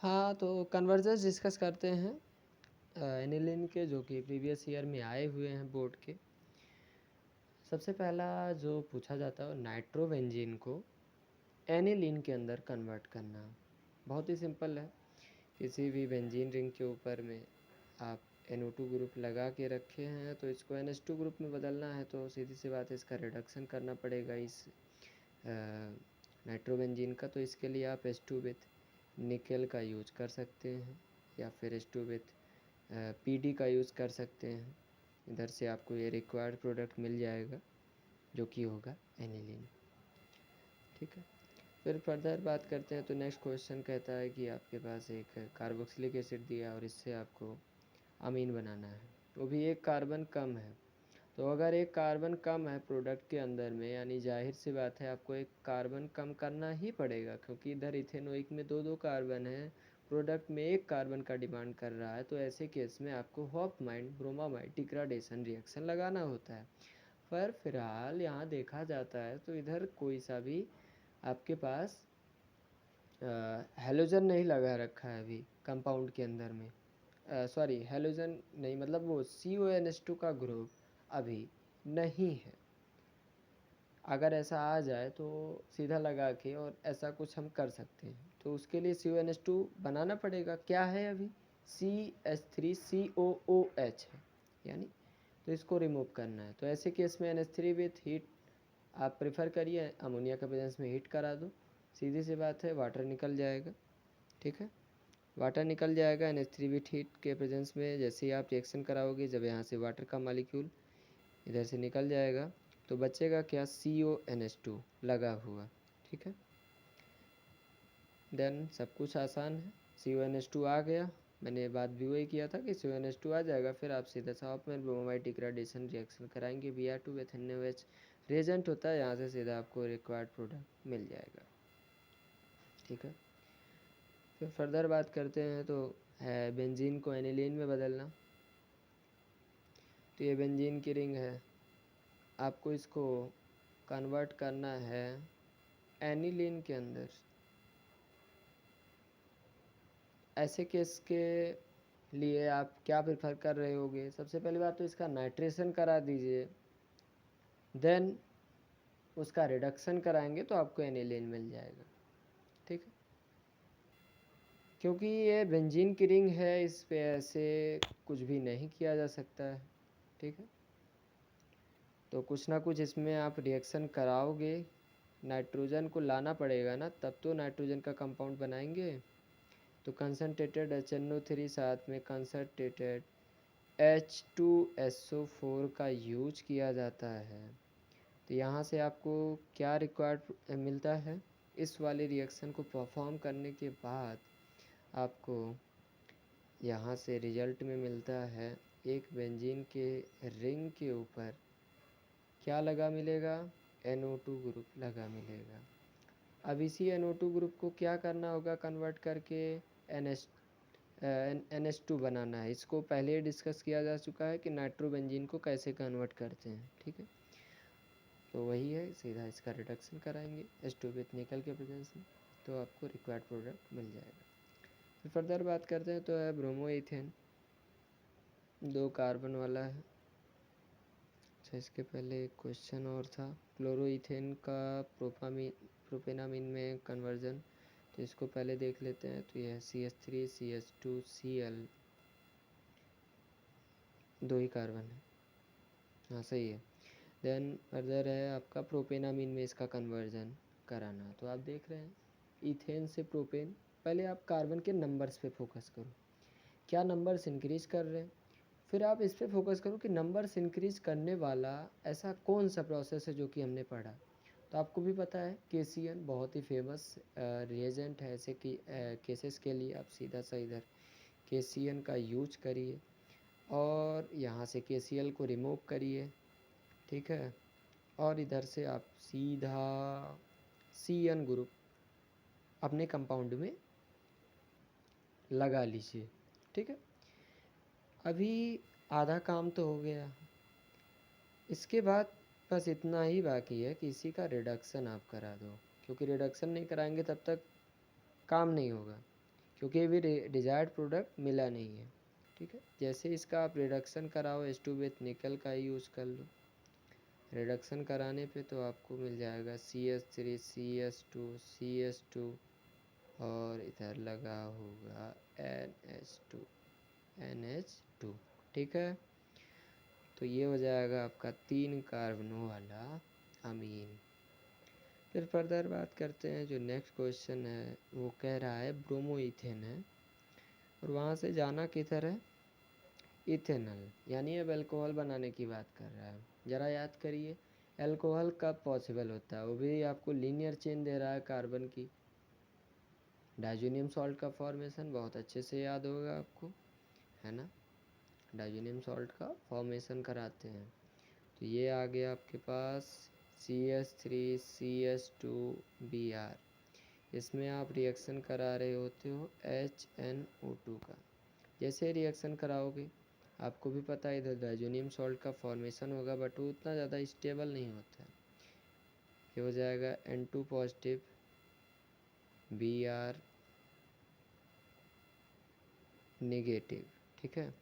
हाँ, तो convergence discuss करते हैं एनिलीन के, जो कि प्रीवियस ईयर में आए हुए हैं बोर्ड के। सबसे पहला जो पूछा जाता है नाइट्रोबेंजीन को एनिलीन के अंदर कन्वर्ट करना। बहुत ही सिंपल है। किसी भी बेंजीन रिंग के ऊपर में आप NO2 ग्रुप लगा के रखे हैं, तो इसको NH2 ग्रुप में बदलना है, तो सीधी सी बात है इसका रिडक्शन करना पड़ेगा इस नाइट्रोबेंजीन का। तो इसके लिए आप H2 विथ निकल का यूज कर सकते हैं, या फिर H2 विथ PD का यूज़ कर सकते हैं। इधर से आपको ये रिक्वायर्ड प्रोडक्ट मिल जाएगा, जो कि होगा एनिलीन। ठीक है, फिर फर्दर बात करते हैं। तो नेक्स्ट क्वेश्चन कहता है कि आपके पास एक कार्बोक्सिलिक एसिड दिया और इससे आपको अमीन बनाना है, वो भी एक कार्बन कम है। तो अगर एक कार्बन कम है प्रोडक्ट के अंदर में, यानी जाहिर सी बात है आपको एक कार्बन कम करना ही पड़ेगा, क्योंकि इधर इथेनोइक में दो कार्बन है, प्रोडक्ट में एक कार्बन का डिमांड कर रहा है। तो ऐसे केस में आपको हॉफमाइंड ब्रोमामाइड डिग्रेडेशन रिएक्शन लगाना होता है। पर फिलहाल यहाँ देखा जाता है तो इधर कोई सा भी आपके पास हेलोजन नहीं लगा रखा है अभी कंपाउंड के अंदर में। सॉरी, हेलोजन नहीं, मतलब वो CONH2 का ग्रुप अभी नहीं है। अगर ऐसा आ जाए तो सीधा लगा के और ऐसा कुछ हम कर सकते हैं, तो उसके लिए CONH2 बनाना पड़ेगा। क्या है अभी? CH3COOH है, यानी तो इसको रिमूव करना है। तो ऐसे केस में NH3 विथ हीट आप प्रेफर करिए, अमोनिया के प्रेजेंस में हीट करा दो, सीधी सी बात है वाटर निकल जाएगा। ठीक है, वाटर निकल जाएगा NH3 विथ हीट के प्रेजेंस में। जैसे ही आप रिएक्शन कराओगे, जब यहाँ से वाटर का मॉलिक्यूल इधर से निकल जाएगा, तो बचेगा क्या? CONH2 लगा हुआ। ठीक है, देन सब कुछ आसान है। CONH2 आ गया, मैंने बात भी वही किया था कि CONH2 आ जाएगा, फिर आप सीधा साफ में ब्रोमाइड डिग्रेडेशन रिएक्शन कराएंगे, Br2 विथ NaOH रिएजेंट होता है, यहाँ से सीधा आपको रिक्वायर्ड प्रोडक्ट मिल जाएगा। ठीक है, फिर फर्दर बात करते हैं। तो है बेंजीन को एनिलीन में बदलना। तो ये बेंजीन की रिंग है, आपको इसको कन्वर्ट करना है एनिलीन के अंदर। ऐसे केस के लिए आप क्या प्रेफर कर रहे होगे? सबसे पहली बात तो इसका नाइट्रेशन करा दीजिए, देन उसका रिडक्शन कराएंगे तो आपको एनिलीन मिल जाएगा। ठीक है, क्योंकि ये बेंजीन की रिंग है, इस पे ऐसे कुछ भी नहीं किया जा सकता है। ठीक है, तो कुछ ना कुछ इसमें आप रिएक्शन कराओगे, नाइट्रोजन को लाना पड़ेगा ना, तब तो नाइट्रोजन का कंपाउंड बनाएंगे। तो कंसनट्रेटेड HNO3 साथ में कंसनट्रेटेड H2SO4 का यूज किया जाता है। तो यहाँ से आपको क्या रिक्वायर्ड मिलता है? इस वाले रिएक्शन को परफॉर्म करने के बाद आपको यहाँ से रिजल्ट में मिलता है एक बेंजीन के रिंग के ऊपर क्या लगा मिलेगा? NO2 ग्रुप लगा मिलेगा। अब इसी NO2 ग्रुप को क्या करना होगा? कन्वर्ट करके NH2 बनाना है। इसको पहले ही डिस्कस किया जा चुका है कि नाइट्रोबेंजीन को कैसे कन्वर्ट करते हैं। ठीक है, तो वही है, सीधा इसका रिडक्शन कराएंगे H2 विथ निकल के प्रेजेंस में, तो आपको रिक्वायर्ड प्रोडक्ट मिल जाएगा। फिर फर्दर बात करते हैं। तो है ब्रोमो इथेन, 2 कार्बन वाला है। अच्छा, इसके पहले एक क्वेश्चन और था, क्लोरो इथेन का प्रोपेनामीन में कन्वर्जन। तो इसको पहले देख लेते हैं। तो यह CH3 CH2 Cl, 2 ही कार्बन है। हाँ सही है। देन फर्दर है आपका प्रोपेनामीन में इसका कन्वर्जन कराना। तो आप देख रहे हैं इथेन से प्रोपेन, पहले आप कार्बन के नंबर्स पे फोकस करो, क्या नंबर्स इंक्रीज कर रहे हैं। फिर आप इस पे फोकस करो कि नंबर्स इंक्रीज करने वाला ऐसा कौन सा प्रोसेस है जो कि हमने पढ़ा। तो आपको भी पता है KCN बहुत ही फेमस रिएजेंट है। ऐसे कि केसेस के लिए आप सीधा सा इधर KCN का यूज करिए और यहाँ से KCl को रिमूव करिए। ठीक है, और इधर से आप सीधा CN ग्रुप अपने कंपाउंड में लगा लीजिए। ठीक है, अभी आधा काम तो हो गया। इसके बाद बस इतना ही बाकी है कि इसी का रिडक्शन आप करा दो, क्योंकि रिडक्शन नहीं कराएंगे तब तक काम नहीं होगा। क्योंकि भी डिजायर्ड प्रोडक्ट मिला नहीं है। ठीक है, जैसे इसका आप रिडक्शन कराओ H2 विथ निकल का ही यूज़ कर लो। रिडक्शन कराने पे तो आपको मिल जाएगा CH3 CS2 CS2 और इधर लगा होगा NH2 NH2। ठीक है, तो ये हो जाएगा आपका 3 कार्बनों वाला अमीन। फिर फर्दर बात करते हैं, जो नेक्स्ट क्वेश्चन है वो कह रहा है ब्रोमो इथेन है, और वहाँ से जाना किधर है, इथेनॉल, यानी अब अल्कोहल बनाने की बात कर रहा है। ज़रा याद करिए अल्कोहल कब पॉसिबल होता है, वो भी आपको लीनियर चेन दे रहा है कार्बन की। डाइजोनियम सॉल्ट का फॉर्मेशन बहुत अच्छे से याद होगा आपको, है ना। डाइजोनियम सॉल्ट का फॉर्मेशन कराते हैं, तो ये आ गया आपके पास CH3CH2Br। इसमें आप रिएक्शन करा रहे होते हो HNO2 का। जैसे रिएक्शन कराओगे आपको भी पता है इधर डाइजोनियम सॉल्ट का फॉर्मेशन होगा, बट वो उतना ज़्यादा स्टेबल नहीं होता है। ये हो जाएगा N2 पॉजिटिव Br नेगेटिव। ठीक है,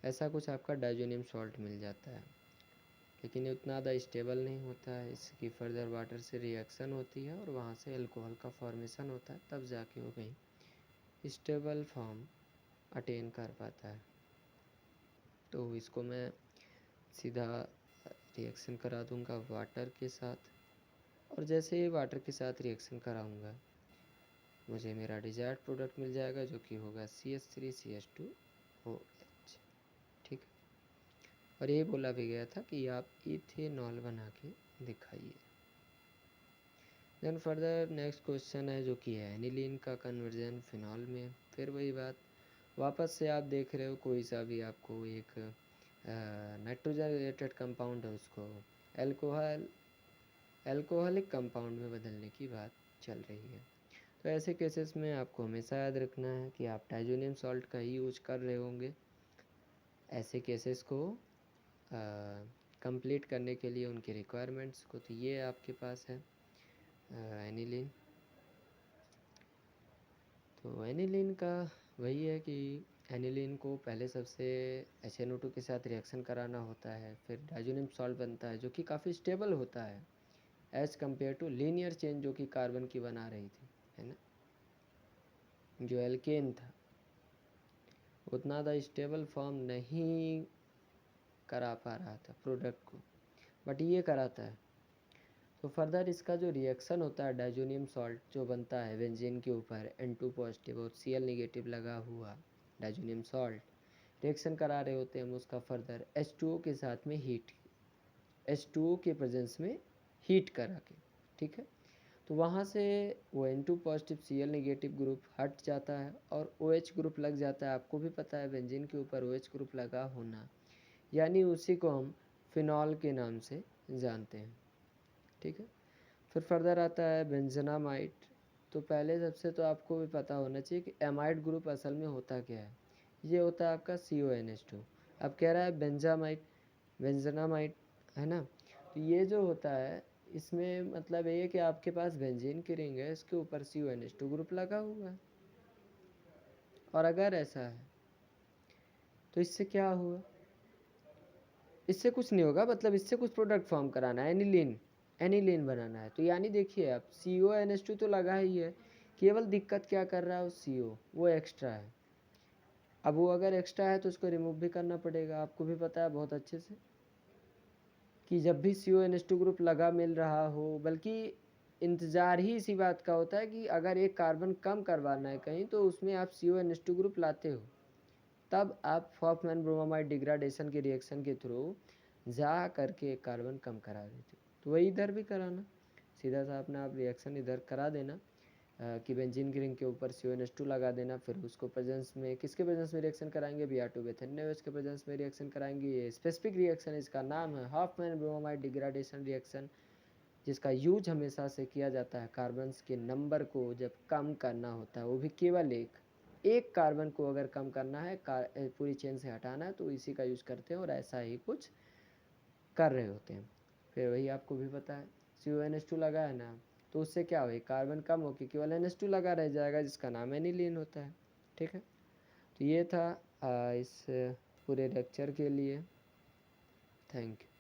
ऐसा कुछ आपका डाइजोनियम सॉल्ट मिल जाता है, लेकिन ये उतना ज़्यादा स्टेबल नहीं होता है। इसकी फर्दर वाटर से रिएक्शन होती है और वहाँ से अल्कोहल का फॉर्मेशन होता है, तब जाके वो कहीं स्टेबल फॉर्म अटेन कर पाता है। तो इसको मैं सीधा रिएक्शन करा दूंगा वाटर के साथ, और जैसे ही वाटर के साथ रिएक्शन कराऊंगा मुझे मेरा डिजायर्ड प्रोडक्ट मिल जाएगा, जो कि होगा CH3CH2OH। ठीक है, और ये बोला भी गया था कि आप इथेनॉल बना के दिखाइए। देन फर्दर नेक्स्ट क्वेश्चन है जो कि है एनिलीन का कन्वर्जन फिनॉल में। फिर वही बात, वापस से आप देख रहे हो कोई सा भी आपको एक नाइट्रोजन रिलेटेड कंपाउंड है उसको एल्कोहलिक कंपाउंड में बदलने की बात चल रही है। तो ऐसे केसेस में आपको हमेशा याद रखना है कि आप डाइजोनियम सॉल्ट का ही यूज कर रहे होंगे ऐसे केसेस को कंप्लीट करने के लिए, उनके रिक्वायरमेंट्स को। तो ये आपके पास है एनिलीन। तो एनिलीन का वही है कि एनिलीन को पहले सबसे HNO2 के साथ रिएक्शन कराना होता है, फिर डाइजोनियम सॉल्ट बनता है जो कि काफ़ी स्टेबल होता है as compare to linear chain जो कि कार्बन की बना रही थी, है ना। जो एल्केन था उतना ज़्यादा स्टेबल फॉर्म नहीं करा पा रहा था प्रोडक्ट को, बट ये कराता है। तो फर्दर इसका जो रिएक्शन होता है डाइजोनियम सॉल्ट जो बनता है बेंजीन के ऊपर N2 पॉजिटिव और Cl नेगेटिव लगा हुआ डाइजोनियम सॉल्ट, रिएक्शन करा रहे होते हैं हम उसका फर्दर H2O के साथ में हीट, H2O के प्रेजेंस में हीट करा के। ठीक है, तो वहाँ से वो N2 positive Cl negative group हट जाता है और OH ग्रुप लग जाता है। आपको भी पता है बेंजीन के ऊपर OH ग्रुप लगा होना, यानी उसी को हम फिनॉल के नाम से जानते हैं। ठीक है, फिर फर्दर आता है बेंजनामाइड। तो पहले सबसे तो आपको भी पता होना चाहिए कि एमाइड ग्रुप असल में होता क्या है। ये होता है आपका CONH2। अब कह रहा है बेंजनामाइड, है ना। तो ये जो होता है इसमें मतलब ये है कि आपके पास बेंजीन की रिंग है, इसके ऊपर CONH2 ग्रुप लगा हुआ है, और अगर ऐसा है तो इससे क्या हुआ, इससे कुछ नहीं होगा, मतलब इससे कुछ प्रोडक्ट फॉर्म कराना है, एनिलीन बनाना है। तो यानी देखिए आप CONH2 तो लगा ही है, केवल दिक्कत क्या कर रहा है उस CO, वो एक्स्ट्रा है। अब वो अगर एक्स्ट्रा है तो उसको रिमूव भी करना पड़ेगा। आपको भी पता है बहुत अच्छे से कि जब भी CONH2 ग्रुप लगा मिल रहा हो, बल्कि इंतज़ार ही इसी बात का होता है कि अगर एक कार्बन कम करवाना है कहीं तो उसमें आप CONH2 ग्रुप लाते हो, तब आप हॉफमैन ब्रोमामाइड डिग्रेडेशन के रिएक्शन के थ्रू जा करके कार्बन कम करा देते हो। तो वही इधर भी कराना, सीधा सा अपना आप रिएक्शन इधर करा देना कि बेंजीन की रिंग के ऊपर CONH2 लगा देना, फिर उसको प्रेजेंस में किसके प्रेजेंस में रिएक्शन कराएंगे, Br2 विथ NaOH के प्रेजेंस में रिएक्शन कराएंगे। ये स्पेसिफिक रिएक्शन, इसका नाम है हॉफमैन ब्रोमामाइड डिग्रेडेशन रिएक्शन, जिसका यूज हमेशा से किया जाता है कार्बन्स के नंबर को जब कम करना होता है, वो भी केवल एक कार्बन को अगर कम करना है, पूरी चेन से हटाना है, तो इसी का यूज़ करते हैं और ऐसा ही कुछ कर रहे होते हैं। फिर वही आपको भी पता है CONH2 लगा है ना, तो उससे क्या हो, कार्बन कम होकर केवल NH2 लगा रह जाएगा, जिसका नाम एनिलीन होता है। ठीक है। तो ये था इस पूरे लेक्चर के लिए। Thank you.